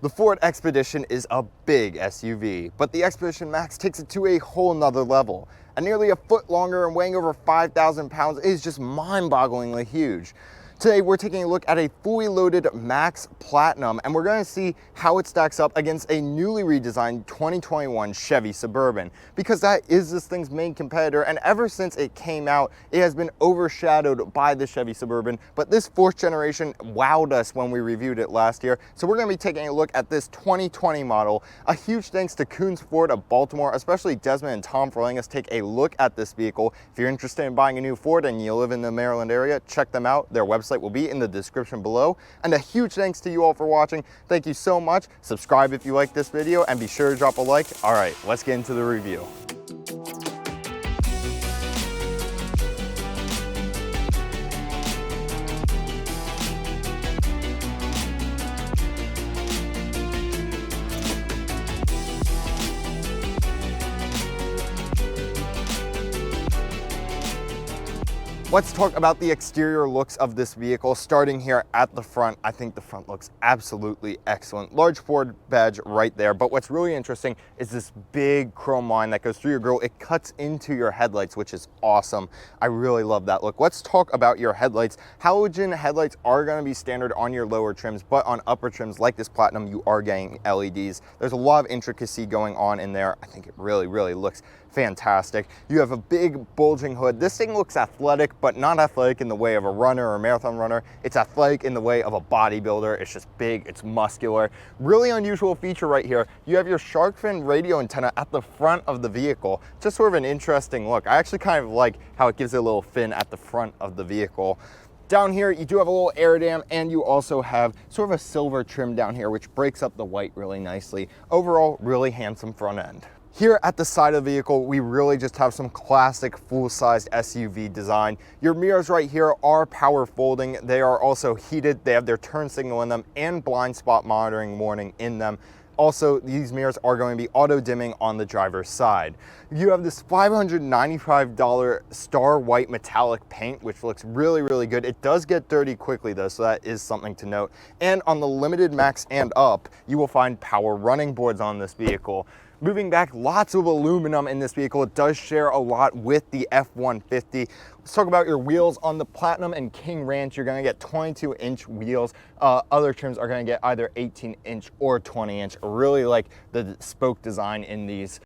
The Ford Expedition is a big SUV, but the Expedition Max takes it to a whole nother level. And nearly a foot longer and weighing over 5,000 pounds is just mind-bogglingly huge. Today, we're taking a look at a fully loaded Max Platinum, and we're going to see how it stacks up against a newly redesigned 2021 Chevy Suburban, because that is this thing's main competitor, and ever since it came out, it has been overshadowed by the Chevy Suburban. But this fourth generation wowed us when we reviewed it last year, so we're going to be taking a look at this 2020 model. A huge thanks to Coons Ford of Baltimore, especially Desmond and Tom, for letting us take a look at this vehicle. If you're interested in buying a new Ford and you live in the Maryland area, check them out. Their website will be in the description below. And a huge thanks to you all for watching. Thank you so much. Subscribe if you like this video and be sure to drop a like. All right, let's get into the review. Let's talk about the exterior looks of this vehicle, starting here at the front. I think the front looks absolutely excellent. Large Ford badge right there, but what's really interesting is this big chrome line that goes through your grille. It cuts into your headlights, which is awesome. I really love that look. Let's talk about your headlights. Halogen headlights are going to be standard on your lower trims, but on upper trims like this Platinum, you are getting LEDs. There's a lot of intricacy going on in there. I think it really looks fantastic. You have a big bulging hood. This thing looks athletic, but not athletic in the way of a runner or a marathon runner. It's athletic in the way of a bodybuilder. It's just big, it's muscular. Really unusual feature right here. You have your shark fin radio antenna at the front of the vehicle. Just sort of an interesting look. I actually kind of like how it gives it a little fin at the front of the vehicle. Down here, you do have a little air dam, and you also have sort of a silver trim down here, which breaks up the white really nicely. Overall, really handsome front end. Here at the side of the vehicle, we really just have some classic full-sized SUV design. Your mirrors right here are power folding. They are also heated. They have their turn signal in them and blind spot monitoring warning in them. Also, these mirrors are going to be auto dimming on the driver's side. You have this $595 star white metallic paint, which looks really good. It does get dirty quickly though, so that is something to note. And on the Limited Max and up, you will find power running boards on this vehicle. Moving back, lots of aluminum in this vehicle. It does share a lot with the F-150. Let's talk about your wheels. On the Platinum and King Ranch, you're going to get 22-inch wheels. Other trims are going to get either 18-inch or 20-inch. Really like the spoke design in these.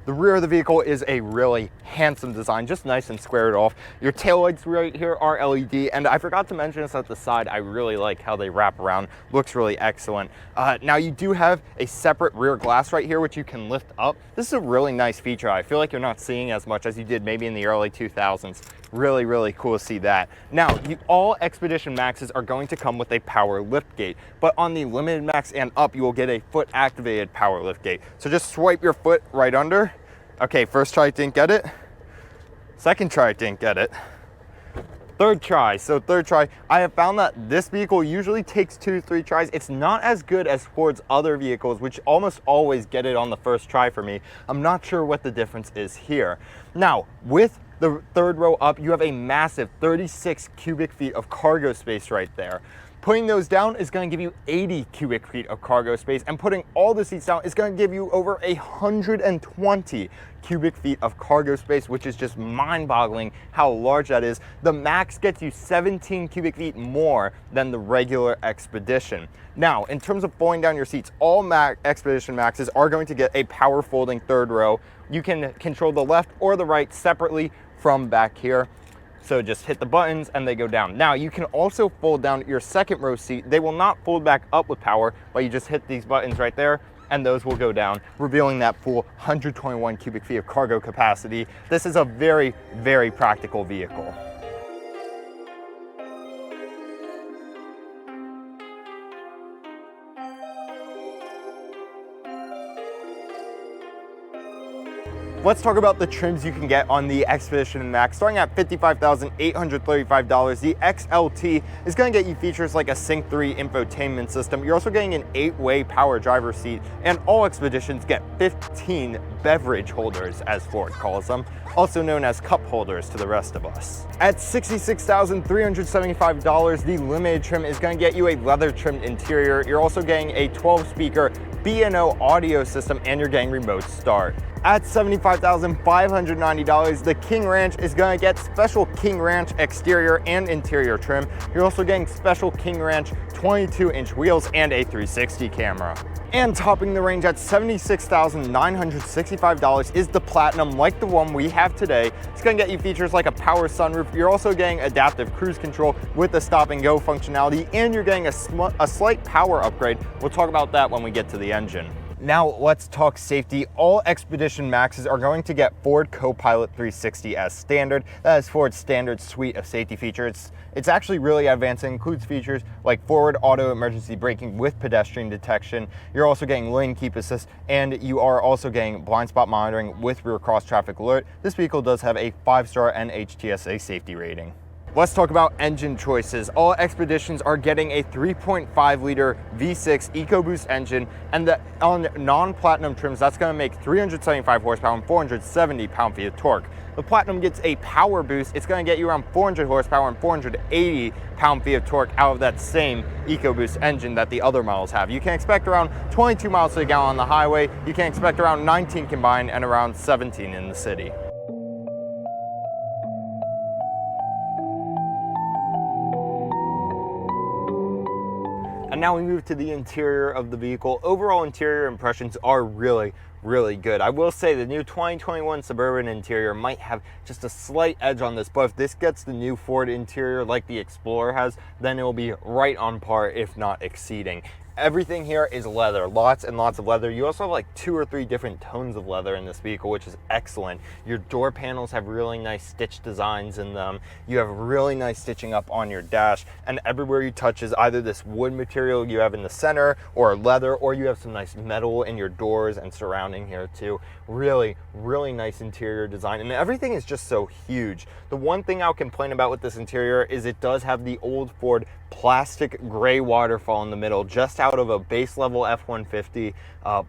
The rear of the vehicle is a really handsome design, just nice and squared off. Your taillights right here are LED, and I forgot to mention this at the side. I really like how they wrap around. Looks really excellent. Now you do have a separate rear glass right here, which you can lift up. This is a really nice feature. I feel like you're not seeing as much as you did maybe in the early 2000s. Really cool to see that. Now, all Expedition Maxes are going to come with a power lift gate, but on the Limited Max and up, you will get a foot activated power lift gate. So just swipe your foot right under. Okay, first try, didn't get it. Second try, didn't get it. Third try. I have found that this vehicle usually takes 2 to 3 tries. It's not as good as Ford's other vehicles, which almost always get it on the first try for me. I'm not sure what the difference is here. Now, with the third row up, you have a massive 36 cubic feet of cargo space right there. Putting those down is going to give you 80 cubic feet of cargo space, and putting all the seats down is going to give you over 120 cubic feet of cargo space, which is just mind-boggling how large that is. The Max gets you 17 cubic feet more than the regular Expedition. Now, in terms of folding down your seats, all Expedition Maxes are going to get a power folding third row. You can control the left or the right separately from back here. So just hit the buttons and they go down. Now you can also fold down your second row seat. They will not fold back up with power, but you just hit these buttons right there and those will go down, revealing that full 121 cubic feet of cargo capacity. This is a very practical vehicle. Let's talk about the trims you can get on the Expedition Max. Starting at $55,835, the XLT is going to get you features like a Sync 3 infotainment system. You're also getting an 8-way power driver seat, and all Expeditions get 15 beverage holders, as Ford calls them, also known as cup holders to the rest of us. At $66,375, the limited trim is going to get you a leather trimmed interior. You're also getting a 12-speaker B&O audio system, and you're getting remote start. At $75,590, the King Ranch is going to get special King Ranch exterior and interior trim. You're also getting special King Ranch 22-inch wheels and a 360 camera. And topping the range at $76,965 is the Platinum, like the one we have today. It's going to get you features like a power sunroof. You're also getting adaptive cruise control with the stop and go functionality, and you're getting a slight power upgrade. We'll talk about that when we get to the engine. Now let's talk safety. All Expedition Maxes are going to get Ford Co-Pilot 360 as standard. That is Ford's standard suite of safety features. It's actually really advanced. It includes features like forward auto emergency braking with pedestrian detection. You're also getting lane keep assist, and you are also getting blind spot monitoring with rear cross traffic alert. This vehicle does have a 5-star NHTSA safety rating. Let's talk about engine choices. All Expeditions are getting a 3.5-liter V6 EcoBoost engine, and on non-Platinum trims, that's going to make 375 horsepower and 470 pound-feet of torque. The Platinum gets a power boost. It's going to get you around 400 horsepower and 480 pound-feet of torque out of that same EcoBoost engine that the other models have. You can expect around 22 miles to the gallon on the highway. You can expect around 19 combined and around 17 in the city. And now we move to the interior of the vehicle. Overall interior impressions are really good. I will say the new 2021 Suburban interior might have just a slight edge on this, but if this gets the new Ford interior like the Explorer has, then it will be right on par, if not exceeding. Everything here is leather, lots and lots of leather. You also have like 2 or 3 different tones of leather in this vehicle, which is excellent. Your door panels have really nice stitch designs in them. You have really nice stitching up on your dash, and everywhere you touch is either this wood material you have in the center or leather, or you have some nice metal in your doors and surrounding here too. Really nice interior design, and everything is just so huge. The one thing I'll complain about with this interior is it does have the old Ford plastic gray waterfall in the middle, just out of a base level F-150.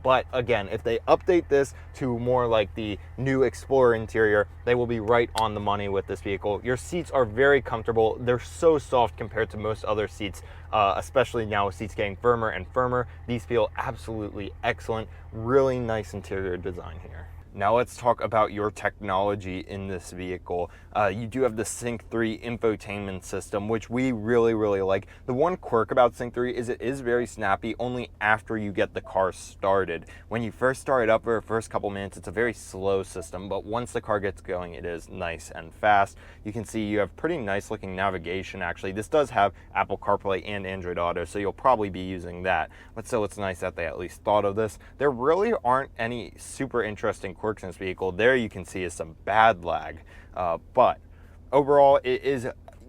But again, if they update this to more like the new Explorer interior, they will be right on the money with this vehicle. Your seats are very comfortable. They're so soft compared to most other seats, especially now with seats getting firmer and firmer. These feel absolutely excellent. Really nice interior design here. Now let's talk about your technology in this vehicle. You do have the Sync 3 infotainment system, which we really like. The one quirk about Sync 3 is it is very snappy only after you get the car started. When you first start it up for the first couple minutes, it's a very slow system, but once the car gets going, it is nice and fast. You can see you have pretty nice looking navigation actually. This does have Apple CarPlay and Android Auto, so you'll probably be using that. But still, it's nice that they at least thought of this. There really aren't any super interesting quirks in this vehicle. There you can see is some bad lag, but overall it is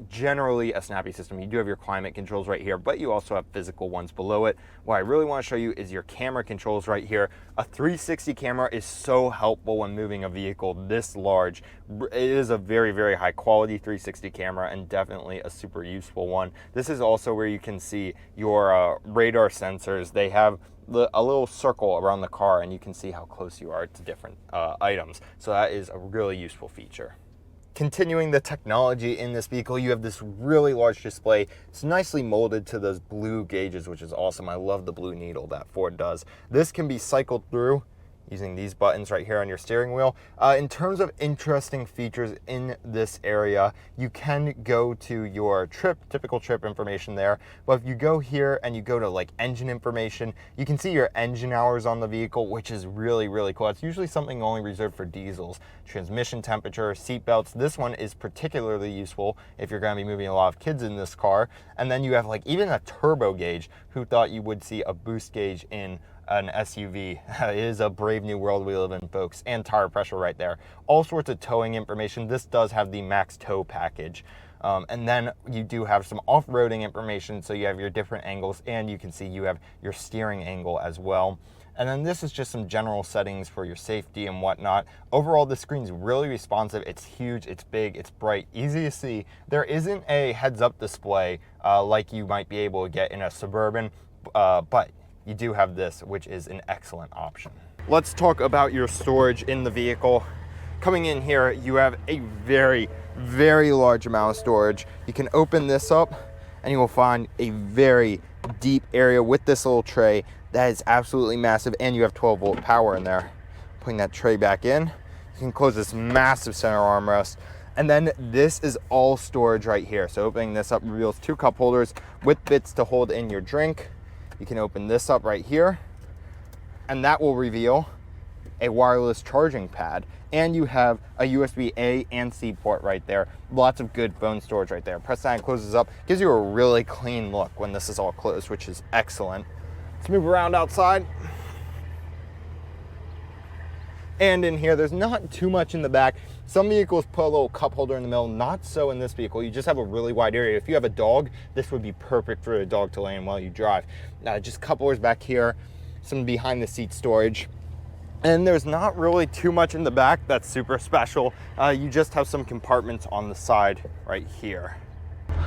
generally a snappy system. You do have your climate controls right here, but you also have physical ones below it. What I really want to show you is your camera controls right here. A 360 camera is so helpful when moving a vehicle this large. It is a very high quality 360 camera and definitely a super useful one. This is also where you can see your radar sensors. They have a little circle around the car, and you can see how close you are to different items. So that is a really useful feature. Continuing the technology in this vehicle, you have this really large display. It's nicely molded to those blue gauges, which is awesome. I love the blue needle that Ford does. This can be cycled through using these buttons right here on your steering wheel. In terms of interesting features in this area, you can go to your typical trip information there. But if you go here and you go to like engine information, you can see your engine hours on the vehicle, which is really cool. It's usually something only reserved for diesels. Transmission temperature, seat belts. This one is particularly useful if you're going to be moving a lot of kids in this car. And then you have like even a turbo gauge. Who thought you would see a boost gauge in an SUV? It is a brave new world we live in, folks. And tire pressure right there. All sorts of towing information. This does have the max tow package. And then you do have some off-roading information, so you have your different angles, and you can see you have your steering angle as well. And then this is just some general settings for your safety and whatnot. Overall, the screen's really responsive. It's huge, it's big, it's bright, easy to see. There isn't a heads-up display like you might be able to get in a Suburban, but you do have this, which is an excellent option. Let's talk about your storage in the vehicle. Coming in here, you have a very, very large amount of storage. You can open this up and you will find a very deep area with this little tray that is absolutely massive, and you have 12-volt power in there. Putting that tray back in, you can close this massive center armrest. And then this is all storage right here. So opening this up reveals 2 cup holders with bits to hold in your drink. You can open this up right here, and that will reveal a wireless charging pad. And you have a USB A and C port right there. Lots of good phone storage right there. Press that and closes up. Gives you a really clean look when this is all closed, which is excellent. Let's move around outside. And in here, there's not too much in the back. Some vehicles put a little cup holder in the middle, not so in this vehicle. You just have a really wide area. If you have a dog, this would be perfect for a dog to lay in while you drive. Just cup holders back here, some behind the seat storage. And there's not really too much in the back that's super special. You just have some compartments on the side right here.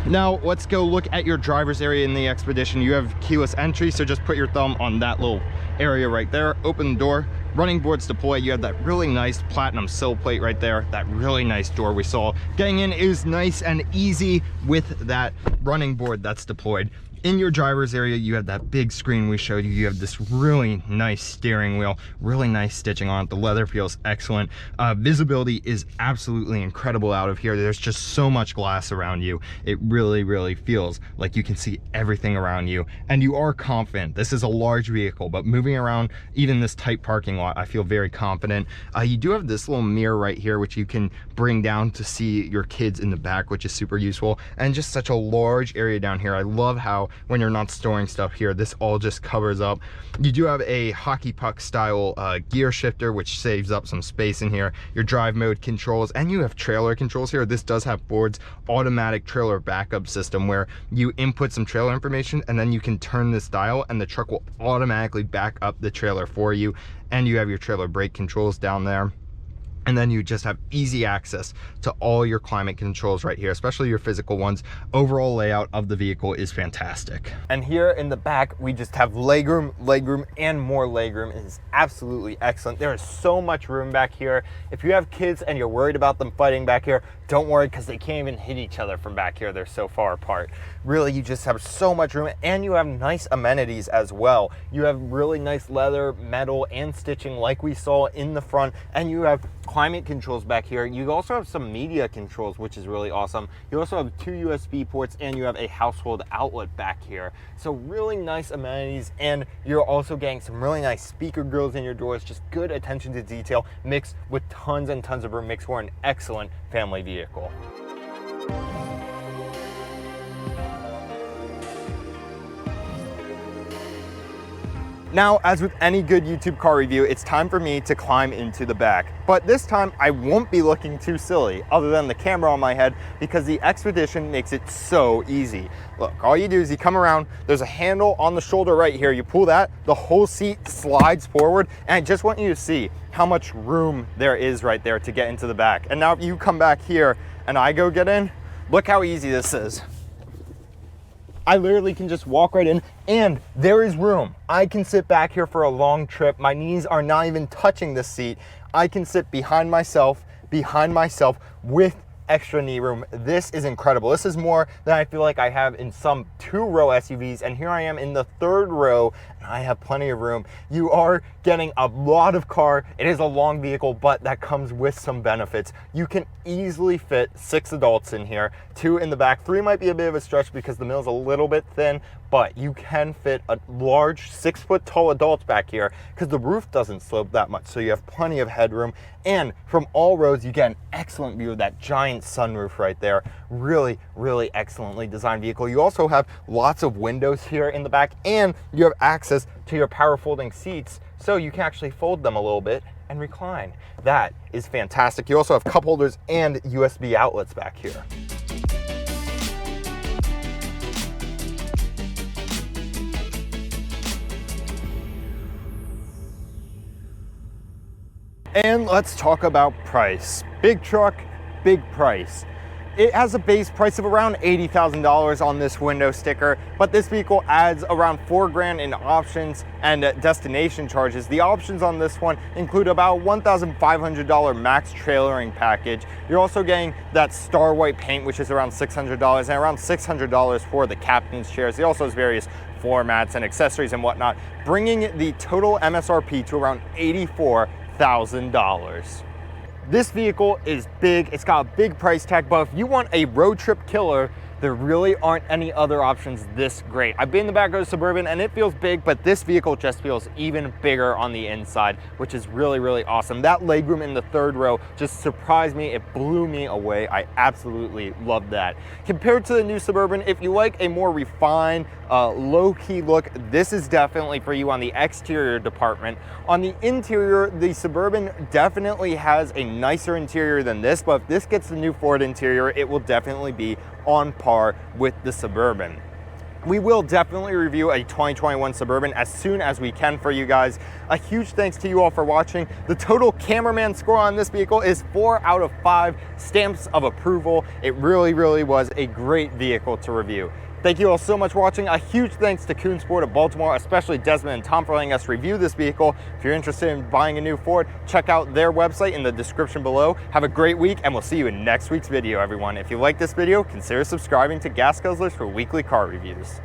Now let's go look at your driver's area in the Expedition. You have keyless entry, so just put your thumb on that little area right there, open the door, running boards deploy. You have that really nice platinum sill plate right there, that really nice door we saw. Getting in is nice and easy with that running board that's deployed. In your driver's area, you have that big screen we showed you. You have this really nice steering wheel, really nice stitching on it. The leather feels excellent. Visibility is absolutely incredible out of here. There's just so much glass around you. It really, really feels like you can see everything around you. And you are confident. This is a large vehicle, but moving around even this tight parking lot, I feel very confident. You do have this little mirror right here, which you can bring down to see your kids in the back, which is super useful. And just such a large area down here. I love how when you're not storing stuff here, this all just covers up. You do have a hockey puck style gear shifter, which saves up some space in here. Your drive mode controls, and you have trailer controls here. This does have Ford's automatic trailer backup system, where you input some trailer information and then you can turn this dial and the truck will automatically back up the trailer for you. And you have your trailer brake controls down there. And then you just have easy access to all your climate controls right here, especially your physical ones. Overall layout of the vehicle is fantastic. And here in the back, we just have legroom, and more legroom. It is absolutely excellent. There is so much room back here. If you have kids and you're worried about them fighting back here, don't worry, because they can't even hit each other from back here. They're so far apart. Really, you just have so much room, and you have nice amenities as well. You have really nice leather, metal, and stitching like we saw in the front, and you have climate controls back here. You also have some media controls, which is really awesome. You also have 2 USB ports, and you have a household outlet back here. So really nice amenities, and you're also getting some really nice speaker grills in your doors. Just good attention to detail mixed with tons and tons of room, makes for an excellent family vehicle. Now, as with any good YouTube car review, it's time for me to climb into the back. But this time, I won't be looking too silly, other than the camera on my head, because the Expedition makes it so easy. Look, all you do is you come around, there's a handle on the shoulder right here. You pull that, the whole seat slides forward, and I just want you to see how much room there is right there to get into the back. And now if you come back here and I go get in, look how easy this is. I literally can just walk right in, and there is room. I can sit back here for a long trip. My knees are not even touching the seat. I can sit behind myself with extra knee room. This is incredible. This is more than I feel like I have in some 2-row SUVs, and here I am in the 3rd row, and I have plenty of room. You are getting a lot of car. It is a long vehicle, but that comes with some benefits. You can easily fit 6 adults in here, 2 in the back. 3 might be a bit of a stretch because the mill's a little bit thin, but you can fit a large 6-foot-tall adult back here because the roof doesn't slope that much, so you have plenty of headroom. And from all rows, you get an excellent view of that giant sunroof right there. Really, really excellently designed vehicle. You also have lots of windows here in the back, and you have access to your power folding seats, so you can actually fold them a little bit and recline. That is fantastic. You also have cup holders and USB outlets back here. And let's talk about price. Big truck, big price. It has a base price of around $80,000 on this window sticker, but this vehicle adds around $4,000 in options and destination charges. The options on this one include about $1,500 max trailering package. You're also getting that star white paint, which is around $600, and around $600 for the captain's chairs. He also has various floor mats and accessories and whatnot, bringing the total MSRP to around $84,000. This vehicle is big, it's got a big price tag, but if you want a road trip killer, there really aren't any other options this great. I've been in the back of the Suburban and it feels big, but this vehicle just feels even bigger on the inside, which is really, really awesome. That legroom in the third row just surprised me. It blew me away. I absolutely love that. Compared to the new Suburban, if you like a more refined, low-key look, this is definitely for you on the exterior department. On the interior, the Suburban definitely has a nicer interior than this, but if this gets the new Ford interior, it will definitely be on par with the Suburban. We will definitely review a 2021 Suburban as soon as we can for you guys. A huge thanks to you all for watching. The total cameraman score on this vehicle is 4 out of 5 stamps of approval. It really, really was a great vehicle to review. Thank you all so much for watching. A huge thanks to Kuhn Sport of Baltimore, especially Desmond and Tom for letting us review this vehicle. If you're interested in buying a new Ford, check out their website in the description below. Have a great week, and we'll see you in next week's video, everyone. If you like this video, consider subscribing to Gas Guzzlers for weekly car reviews.